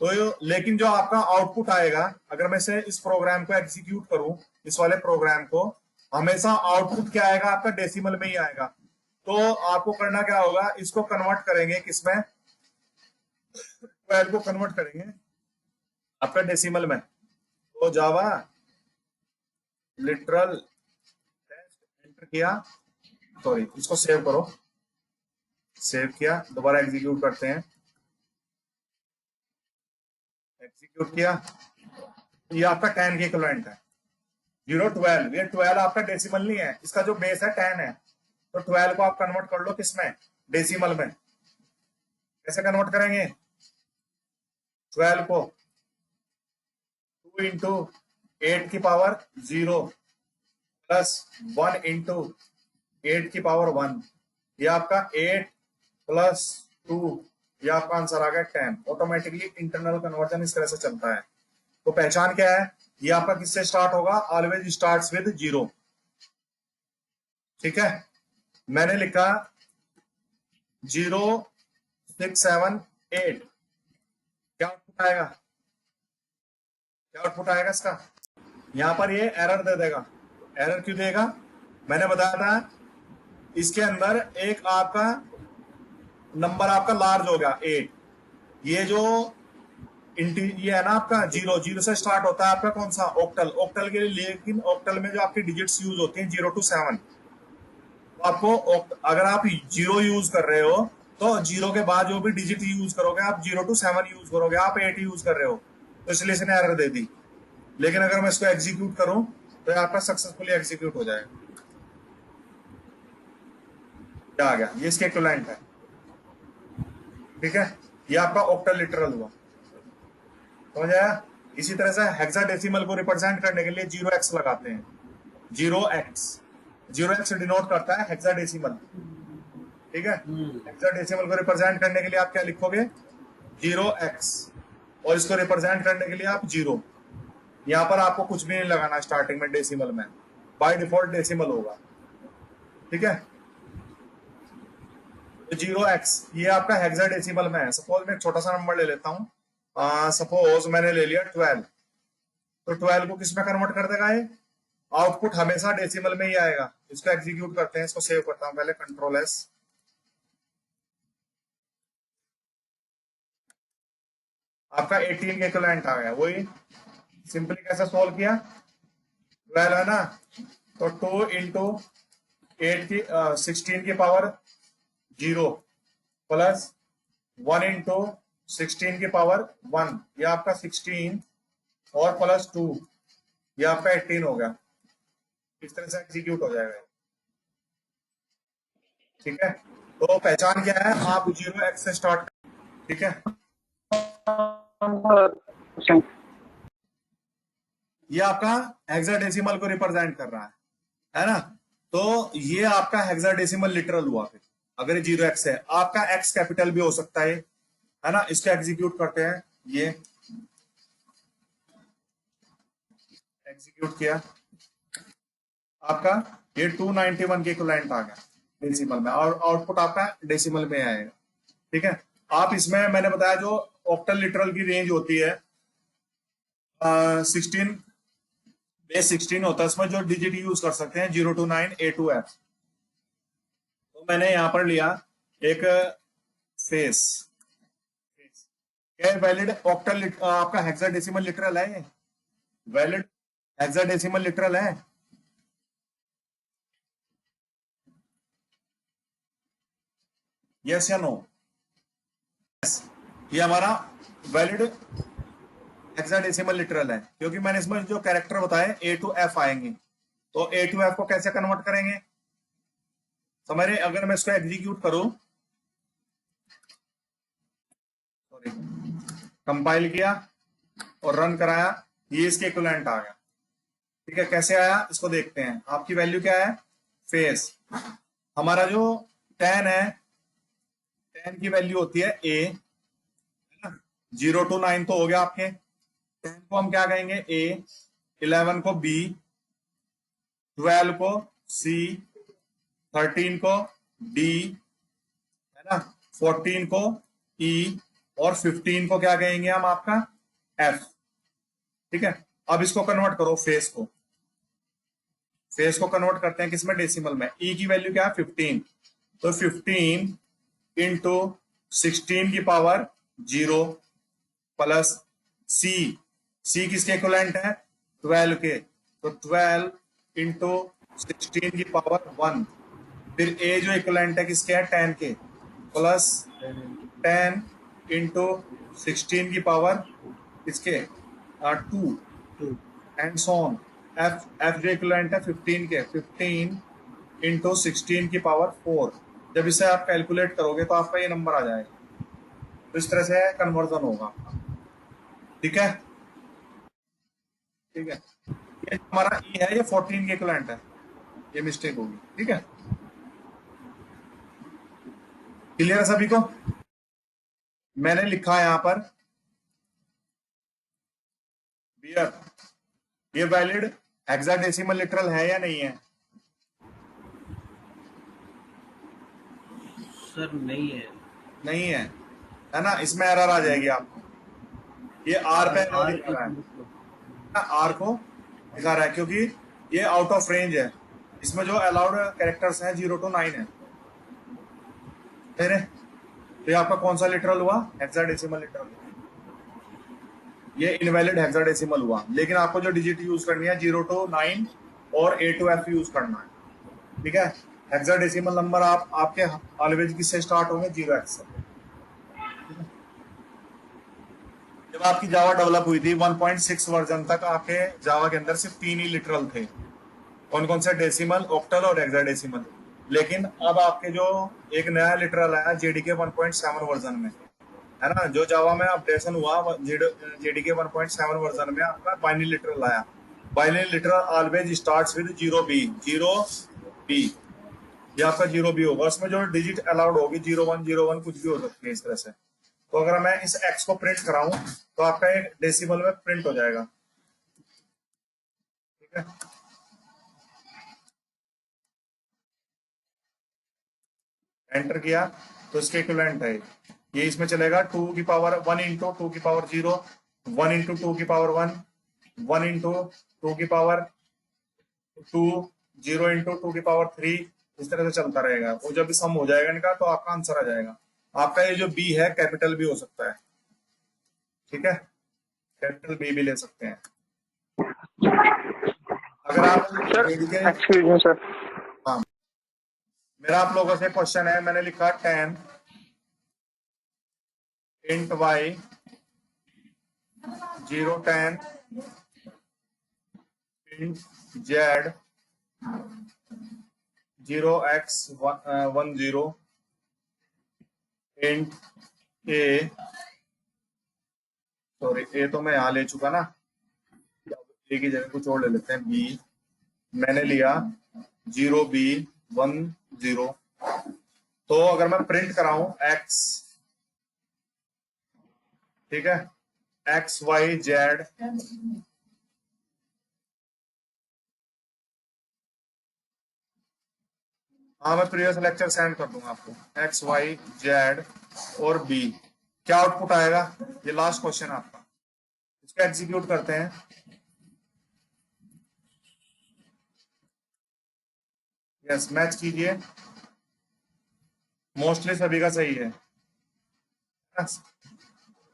A: तो लेकिन जो आपका आउटपुट आएगा, अगर मैं से इस प्रोग्राम को एग्जीक्यूट करूं, इस वाले प्रोग्राम को, हमेशा आउटपुट क्या आएगा? आपका डेसिमल में ही आएगा। तो आपको करना क्या होगा, इसको कन्वर्ट करेंगे किसमें? 12 को कन्वर्ट करेंगे आपका डेसिमल में। तो जावा लिटरल टेस्ट, एंटर किया, सॉरी इसको सेव करो, सेव किया, दोबारा एग्जीक्यूट करते हैं, एग्जीक्यूट किया, ये आपका 10 के इक्विवेलेंट है। 0 12, ये 12 आपका डेसिमल नहीं है, इसका जो बेस है 10 है, तो 12 को आप कन्वर्ट कर लो किसमें, डेसिमल में। कैसे कन्वर्ट करेंगे 12 को, 2 इंटू 8 की पावर 0 प्लस 1 इंटू 8 की पावर 1, ये आपका 8 प्लस 2, ये आपका आंसर आ गया 10। ऑटोमेटिकली इंटरनल कन्वर्जन इस तरह से चलता है। तो पहचान क्या है, ये आपका किससे स्टार्ट होगा, ऑलवेज स्टार्ट्स विद 0। ठीक है, मैंने लिखा 0 6 7 8, क्या आउटपुट आएगा, क्या आउटपुट आएगा इसका, यहां पर ये एरर दे देगा। एरर क्यों देगा, मैंने बताया था इसके अंदर एक आपका नंबर आपका लार्ज हो गया 8, ये जो ये है ना आपका 0, 0 से स्टार्ट होता है आपका कौन सा, ऑक्टल। ऑक्टल के लिए, लेकिन ऑक्टल में जो आपकी डिजिट्स यूज होती हैं 0 to 7, तो आपको अगर आप 0 यूज कर रहे हो तो 0 के बाद जो भी डिजिट यूज करोगे आप 0 to 7 यूज करोगे, आप 8 यूज कर रहे हो, तो इसलिए इसने एरर दे दी। लेकिन अगर मैं इसको एग्जीक्यूट करूं तो आपका सक्सेसफुली एग्जीक्यूट हो जाएगा। क्या आ गया, ये इसके इक्विवेलेंट है। ठीक है, ये आपका ऑक्टल लिटरल हुआ, समझ आया। इसी तरह से हेक्साडेसिमल को रिप्रेजेंट करने के लिए 0x लगाते हैं, 0x डिनोट करता है हेक्साडेसिमल। ठीक है, हेक्साडेसिमल को रिप्रेजेंट करने के लिए आप क्या लिखोगे 0x, और इसको रिप्रेजेंट करने के लिए आप 0। यहां पर आपको कुछ भी नहीं लगाना स्टार्टिंग में डेसिमल में, बाय डिफॉल्ट डेसिमल होगा। ठीक है, 0x ये आपका हेक्साडेसिमल में है। सपोज मैं एक छोटा सा नंबर ले लेता हूं, सपोज मैंने ले लिया 12, तो 12 को किस में कन्वर्ट कर देगा ये, आउटपुट हमेशा डेसिमल में ही आएगा। इसको एग्जीक्यूट करते हैं, इसको सेव करता हूं पहले, कंट्रोल एस। आपका 18 के इक्विवेलेंट आ गया। वही सिंपली कैसे सॉल्व किया, 12 है ना, तो 2 इंटू 8 की 16 की पावर 0 प्लस 1 इंटू 16 की पावर 1, ये आपका 16 और प्लस 2, ये आपका 18 हो गया। इस तरह से एग्जीक्यूट हो जाएगा। ठीक है, तो पहचान क्या है, आप 0x से स्टार्ट। ठीक है, ये आपका हेक्साडेसिमल को रिप्रेजेंट कर रहा है ना। तो ये आपका हेक्साडेसिमल लिटरल हुआ। फिर अगर 0x है, आपका x कैपिटल भी हो सकता है ना। इसको एग्जीक्यूट करते हैं, ये एग्जीक्यूट किया, आपका ये 291 के इक्विवेलेंट आ गया डेसिमल में, और आउटपुट आपका डेसिमल में आएगा। ठीक है, आप इसमें मैंने बताया जो ऑक्टल लिटरल की रेंज होती है 16 बेस 16 होता है, इसमें जो डिजिट यूज कर सकते हैं 0 to 9 A to F। तो मैंने यहां पर लिया एक फेस, क्या वैलिड ऑक्टल आपका हेक्साडेसिमल लिटरल है, ये वैलिड हेक्साडेसिमल लिटरल है। यस या नो, यस, ये हमारा वैलिड हेक्साडेसिमल लिटरल है, क्योंकि मैंने इसमें जो कैरेक्टर बताए A to F आएंगे। तो A to F को कैसे कन्वर्ट करेंगे, समझ रहे। अगर मैं इसको एग्जीक्यूट करूं, सॉरी, कंपाइल किया और रन कराया, ये इसके इक्विवेलेंट आ गया। ठीक है, कैसे आया इसको देखते हैं। आपकी वैल्यू क्या है, फेस, हमारा जो 10 है, 10 की वैल्यू होती है A, है ना। 0 to 9 तो हो गया आपके, 10 को हम क्या कहेंगे A, 11 को B, 12 को C, 13 को D, है ना, 14 को E, और 15 को क्या कहेंगे हम आपका F। ठीक है, अब इसको कन्वर्ट करो, फेस को, फेस को कन्वर्ट करते हैं किसमें, डेसिमल में। E की वैल्यू क्या है 15, तो 15 इंटू 16 की पावर 0 प्लस C किसके इक्विवेलेंट है 12 के, तो 12 इंटू 16 की पावर 1, फिर A जो इक्विवेलेंट है किसके है 10 के, प्लस 10 इंटू 16 की पावर इसके 2,
C: 2.
A: And so on. एफ जो इक्विवेलेंट है 15 के, 15 इंटू 16 की पावर 4। जब इसे आप कैलकुलेट करोगे तो आपका ये नंबर आ जाएगा। तो इस तरह से कन्वर्जन होगा आपका। ठीक है, ठीक है। ये हमारा ई है, ये 14 के इक्विवेलेंट है, ये मिस्टेक होगी। ठीक है, क्लियर है सभी को? मैंने लिखा है यहां पर बियर, ये वैलिड हेक्साडेसिमल लिटरल है या नहीं है?
C: सर नहीं है।
A: नहीं है ना? इसमें एरर आ जाएगी आपको। ये आर पे एरर
C: R
A: दिखा रहा है
C: is
A: ना, आर को दिखा रहा है क्योंकि ये आउट ऑफ रेंज है। इसमें जो अलाउड कैरेक्टर्स हैं 0 to 9 है। तो ये आपका कौन सा लिटरल हुआ? Hexadecimal literal. ये इनवैलिड हेक्साडेसिमल हुआ। लेकिन आपको जो डिजिट यूज करनी है 0 to 9 और A to F यूज करना है। ठीक है, हेक्साडेसिमल नंबर आप आपके ऑलवेज किससे स्टार्ट होंगे? 0x से। जब आपकी जावा डेवलप हुई थी 1.6 वर्जन तक आपके जावा के अंदर सिर्फ 3 ही लिटरल थे। कौन कौन से? डेसिमल, ऑक्टल और हेक्साडेसिमल। लेकिन अब आपके जो एक नया लिटरल आया जेडीके 1.7 वर्जन में, है ना, जो जावा में अपडेशन हुआ जेडीके 1.7 वर्जन में आपका बाइनरी लिटरल आया। Binary literal always starts with 0B। 0B ये आपका 0B होगा। उसमें जो डिजिट अलाउड होगी 0101 कुछ भी हो सकती है इस तरह से। तो अगर मैं इस एक्स को प्रिंट कराऊं तो आपका एक डेसिमल में प्रिंट हो जाएगा। ठीक है, एंटर किया तो इसके इक्विवेलेंट है ये। इसमें चलेगा 2 की पावर 1 इंटू 2 की पावर 0, 1 इंटू 2 की पावर 1, 1 इंटू 2 की पावर 2, 0 इंटू 2 की पावर 3। इस तरह से चलता रहेगा। वो जब सम हो जाएगा इनका तो आपका आंसर आ जाएगा। आपका ये जो बी है कैपिटल भी हो सकता है। ठीक है, कैपिटल बी भी ले सकते हैं। अगर आप
D: सर एक्सक्यूज मी सर।
A: हाँ, मेरा आप लोगों से क्वेश्चन है, मैंने लिखा 10 int y 0 10 int z 0x 10 int a, sorry ए तो मैं यहाँ ले चुका ना, ए की जगह कुछ और ले लेते हैं। बी मैंने लिया 0B 10। तो अगर मैं प्रिंट कराऊं x, ठीक है, x y z, हाँ मैं प्रीवियस लेक्चर सेंड कर दूंगा आपको। x y z और b क्या आउटपुट आएगा? ये लास्ट क्वेश्चन है आपका, इसका एग्जीक्यूट करते हैं। यस, मैच कीजिए। मोस्टली सभी का सही है,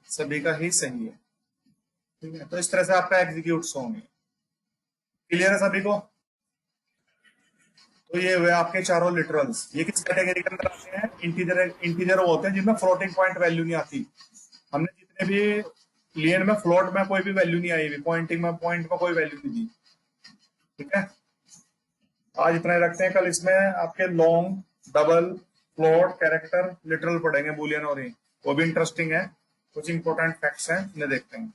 A: सभी का ही सही है। ठीक है, तो इस तरह से आपका एग्जीक्यूट होंगे। क्लियर है सभी को? तो ये हुए आपके चारों लिटरल्स। ये किस कैटेगरी के अंदर आते हैं? इंटीजर, इंटीजर वो होते हैं जिनमें फ्लोटिंग पॉइंट वैल्यू नहीं आती। हमने जितने भी लिए में फ्लोट में कोई भी वैल्यू नहीं आई, पॉइंटिंग में पॉइंट में कोई वैल्यू नहीं दी। ठीक है, आज इतना ही रखते हैं। कल इसमें आपके long, double, float, character, literal पढ़ेंगे, बुलियन और वो भी इंटरेस्टिंग है। कुछ इंपॉर्टेंट फैक्ट्स हैं, इन्हें देखते हैं।